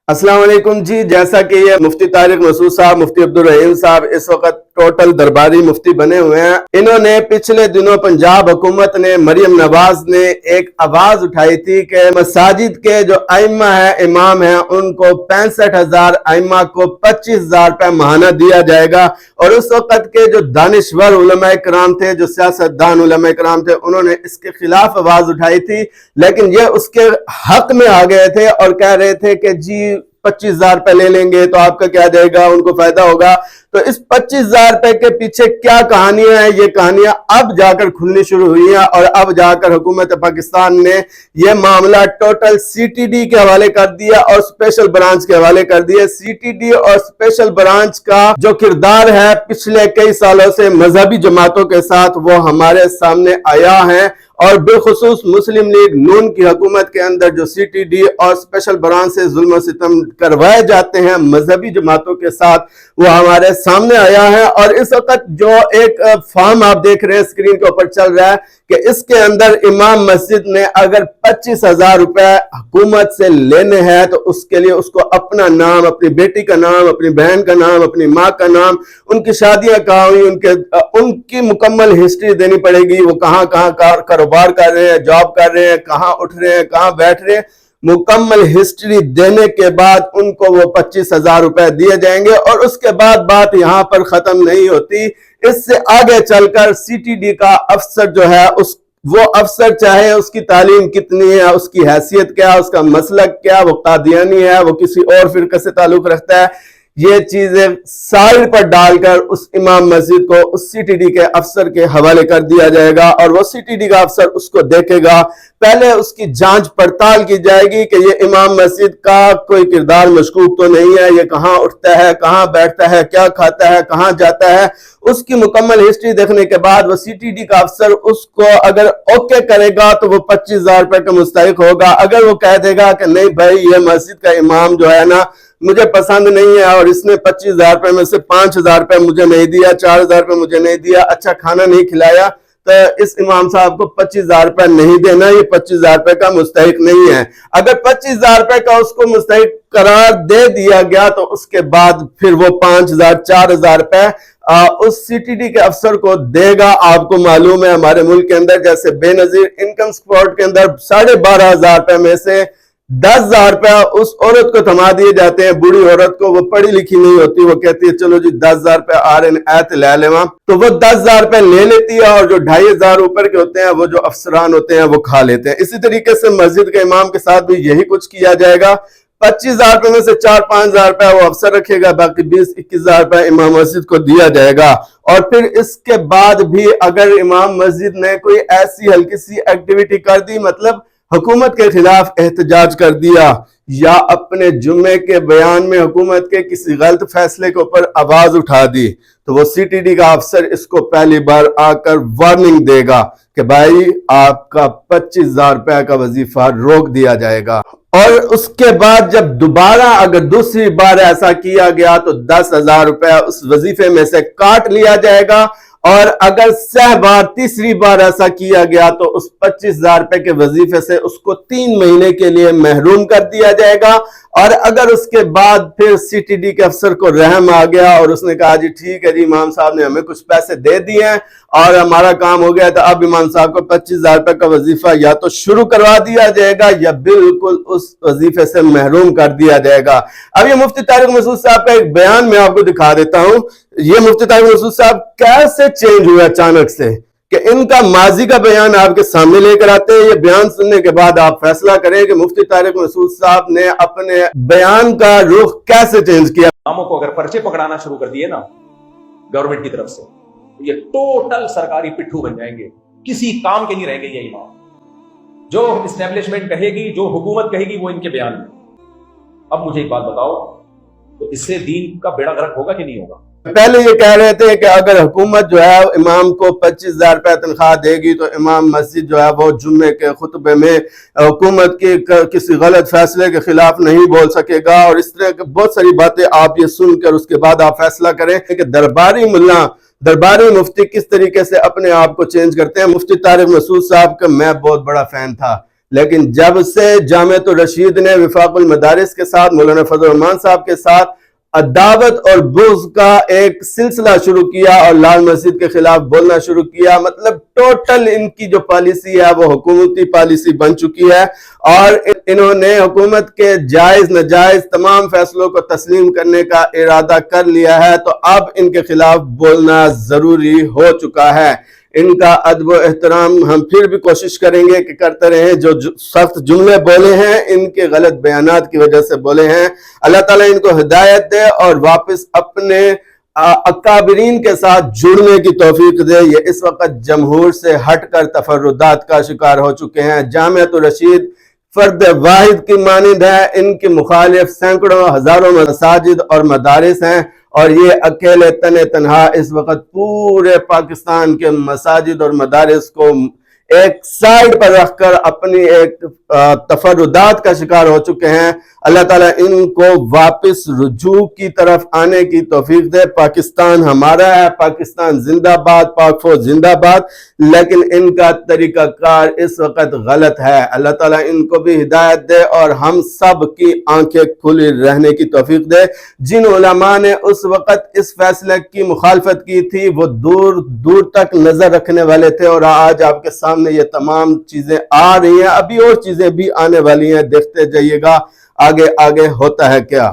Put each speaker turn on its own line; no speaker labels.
अस्सलाम वालेकुम जी। जैसा कि ये मुफ्ती तारिक मसूद साहब, मुफ्ती अब्दुल रहीम साहब इस वक्त टोटल दरबारी मुफ्ती बने हुए हैं। इन्होंने पिछले दिनों पंजाब हुकूमत ने, मरियम नवाज ने एक आवाज उठाई थी कि मसाजिद के जो आइम्मा है, इमाम है, उनको 65,000 आइम्मा को 25,000 रुपए माहाना दिया जाएगा। और उस वक्त के जो दानिश्वर उलमा इकराम थे, जो सियासतदान उलमा इकराम थे, उन्होंने इसके खिलाफ आवाज उठाई थी, लेकिन ये उसके हक में आ गए थे और कह रहे थे कि जी 25,000 रुपए ले लेंगे तो आपका क्या जाएगा, उनको फायदा होगा। तो इस 25,000 रुपए के पीछे क्या कहानियां हैं, ये कहानियां अब जाकर खुलनी शुरू हुई हैं और अब जाकर हुकूमत पाकिस्तान ने यह मामला टोटल सीटीडी के हवाले कर दिया और स्पेशल ब्रांच के हवाले कर दिया। सीटीडी और स्पेशल ब्रांच का जो किरदार है पिछले कई सालों से मजहबी जमातों के साथ, वो हमारे सामने आया है। और बिलखुसूस मुस्लिम लीग नून की हुकूमत के अंदर जो सीटीडी और स्पेशल ब्रांच से जुल्म सितम करवाए जाते हैं मजहबी जमातों के साथ, वो हमारे सामने आया है। और इस वक्त जो एक फॉर्म आप देख रहे हैं स्क्रीन के ऊपर चल रहा है कि इसके अंदर इमाम मस्जिद ने अगर 25,000 रुपए हुकूमत से लेने हैं तो उसके लिए उसको अपना नाम, अपनी बेटी का नाम, अपनी बहन का नाम, अपनी माँ का नाम, उनकी शादियां कहाँ हुई, उनकी मुकम्मल हिस्ट्री देनी पड़ेगी। वो कहाँ कहाँ कारोबार कर रहे हैं, जॉब कर रहे हैं, कहाँ उठ रहे हैं, कहाँ बैठ रहे हैं, मुकम्मल हिस्ट्री देने के बाद उनको वो 25,000 रुपए दिए जाएंगे। और उसके बाद बात यहां पर खत्म नहीं होती। इससे आगे चलकर सीटीडी का अफसर जो है, वो अफसर चाहे उसकी तालीम कितनी है, उसकी हैसियत क्या, उसका मसलक क्या, वो कादियानी है, वो किसी और फिरके से ताल्लुक रखता है, ये चीजें साइड पर डालकर उस इमाम मस्जिद को उस सीटीडी के अफसर के हवाले कर दिया जाएगा और वो सीटीडी का अफसर उसको देखेगा। पहले उसकी जांच पड़ताल की जाएगी कि ये इमाम मस्जिद का कोई किरदार मशकूक तो नहीं है, ये कहाँ उठता है, कहाँ बैठता है, क्या खाता है, कहाँ जाता है। उसकी मुकम्मल हिस्ट्री देखने के बाद वो सीटीडी का अफसर उसको अगर ओके करेगा तो वो 25,000 रुपए का मुस्तहिक होगा। अगर वो कह देगा कि नहीं भाई, ये मस्जिद का इमाम जो है ना मुझे पसंद नहीं है और इसने 25,000 रुपए में से 5,000 रुपए मुझे नहीं दिया, 4,000 रुपए मुझे नहीं दिया, अच्छा खाना नहीं खिलाया, तो इस इमाम साहब को 25,000 रुपए नहीं देना, ये 25,000 रुपए का मुस्तहिक नहीं है। अगर 25,000 रुपए का उसको मुस्तहिक करार दे दिया गया तो उसके बाद फिर वो 5,000 4,000 रुपए उस सीटीडी के अफसर को देगा। आपको मालूम है हमारे मुल्क के अंदर जैसे बेनजीर इनकम सपोर्ट के अंदर 12,500 रुपए में से 10,000 रुपया उस औरत को थमा दिए जाते हैं, बूढ़ी औरत को, वो पढ़ी लिखी नहीं होती, वो कहती है चलो जी 10,000 रुपया आ रहे हैं ले ले, तो वो 10,000 रुपए ले लेती है और जो 2,500 ऊपर के होते हैं वो जो अफसरान होते हैं वो खा लेते हैं। इसी तरीके से मस्जिद के इमाम के साथ भी यही कुछ किया जाएगा। 25,000 रुपए में से 4-5,000 रुपया वो अफसर रखेगा, बाकी 20-21,000 रुपया इमाम मस्जिद को दिया जाएगा। और फिर इसके बाद भी अगर इमाम मस्जिद ने कोई ऐसी हल्की सी एक्टिविटी कर दी, मतलब हुकूमत के खिलाफ एहतजाज कर दिया या अपने जुम्मे के बयान में हुकूमत के किसी गलत फैसले के ऊपर आवाज उठा दी, तो वो सीटीडी का अफसर इसको पहली बार आकर वार्निंग देगा कि भाई आपका 25,000 रुपया का वजीफा रोक दिया जाएगा। और उसके बाद जब दोबारा अगर दूसरी बार ऐसा किया गया तो 10,000 रुपया उस वजीफे में से काट लिया जाएगा। और अगर सह बार तीसरी बार ऐसा किया गया तो उस 25,000 रुपए के वजीफे से उसको 3 महीने के लिए महरूम कर दिया जाएगा। और अगर उसके बाद फिर सीटीडी के अफसर को रहम आ गया और उसने कहा जी ठीक है जी, इमाम साहब ने हमें कुछ पैसे दे दिए हैं और हमारा काम हो गया, तो अब इमाम साहब को 25,000 रुपए का वजीफा या तो शुरू करवा दिया जाएगा या बिल्कुल उस वजीफे से महरूम कर दिया जाएगा। अब ये मुफ्ती तारिक मसूद साहब का एक बयान मैं आपको दिखा देता हूं। ये मुफ्ती तारिक मसूद साहब कैसे चेंज हुए अचानक से कि इनका माजी का बयान आपके सामने लेकर आते हैं। ये बयान सुनने के बाद आप फैसला करें कि मुफ्ती तारिक मसूद साहब ने अपने बयान का रुख कैसे चेंज किया।
इमामों को अगर पर्चे पकड़ाना शुरू कर दिए ना गवर्नमेंट की तरफ से, तो ये टोटल सरकारी पिट्ठू बन जाएंगे, किसी काम के नहीं रहेंगे ये इमाम। जो इस्टेब्लिशमेंट कहेगी, जो हुकूमत कहेगी, वो इनके बयान में। अब मुझे एक बात बताओ, तो इससे दीन का बेड़ा गर्क होगा कि नहीं होगा?
पहले ये कह रहे थे कि अगर हुकूमत जो है इमाम को 25,000 रुपया तनख्वाह देगी तो इमाम मस्जिद जो है वो जुम्मे के खुतबे में हुकूमत के किसी गलत फैसले के खिलाफ नहीं बोल सकेगा। और इस तरह की बहुत सारी बातें आप ये सुनकर उसके बाद आप फैसला करें कि दरबारी मुल्ला, दरबारी मुफ्ती किस तरीके से अपने आप को चेंज करते हैं। मुफ्ती तारिक मसूद साहब का मैं बहुत बड़ा फैन था, لیکن جب سے جامعۃ الرشید نے وفاق المدارس کے ساتھ مولانا فضل الرحمان صاحب کے ساتھ عداوت اور بغض کا ایک سلسلہ شروع کیا اور لال مسجد کے خلاف بولنا شروع کیا، مطلب ٹوٹل ان کی جو پالیسی ہے وہ حکومتی پالیسی بن چکی ہے، اور انہوں نے حکومت کے جائز ناجائز تمام فیصلوں کو تسلیم کرنے کا ارادہ کر لیا ہے، تو اب ان کے خلاف بولنا ضروری ہو چکا ہے۔ ان کا ادب و احترام ہم پھر بھی کوشش کریں گے کہ کرتے رہیں، جو سخت جملے بولے ہیں ان کے غلط بیانات کی وجہ سے بولے ہیں، اللہ تعالیٰ ان کو ہدایت دے اور واپس اپنے اکابرین کے ساتھ جڑنے کی توفیق دے۔ یہ اس وقت جمہور سے ہٹ کر تفردات کا شکار ہو چکے ہیں۔ جامعۃ الرشید فرد واحد کی مانند ہے، ان کے مخالف سینکڑوں ہزاروں مساجد اور مدارس ہیں، اور یہ اکیلے تنہا اس وقت پورے پاکستان کے مساجد اور مدارس کو ایک سائیڈ پر رکھ کر اپنی ایک تفردات کا شکار ہو چکے ہیں۔ اللہ تعالیٰ ان کو واپس رجوع کی طرف آنے کی توفیق دے۔ پاکستان ہمارا ہے، پاکستان زندہ باد، پاک فوج زندہ باد، لیکن ان کا طریقہ کار اس وقت غلط ہے۔ اللہ تعالیٰ ان کو بھی ہدایت دے اور ہم سب کی آنکھیں کھلی رہنے کی توفیق دے۔ جن علماء نے اس وقت اس فیصلے کی مخالفت کی تھی وہ دور دور تک نظر رکھنے والے تھے، اور آج آپ کے سامنے یہ تمام چیزیں آ رہی ہیں، ابھی اور چیزیں بھی آنے والی ہیں، دیکھتے جائیے گا آگے ہوتا ہے کیا۔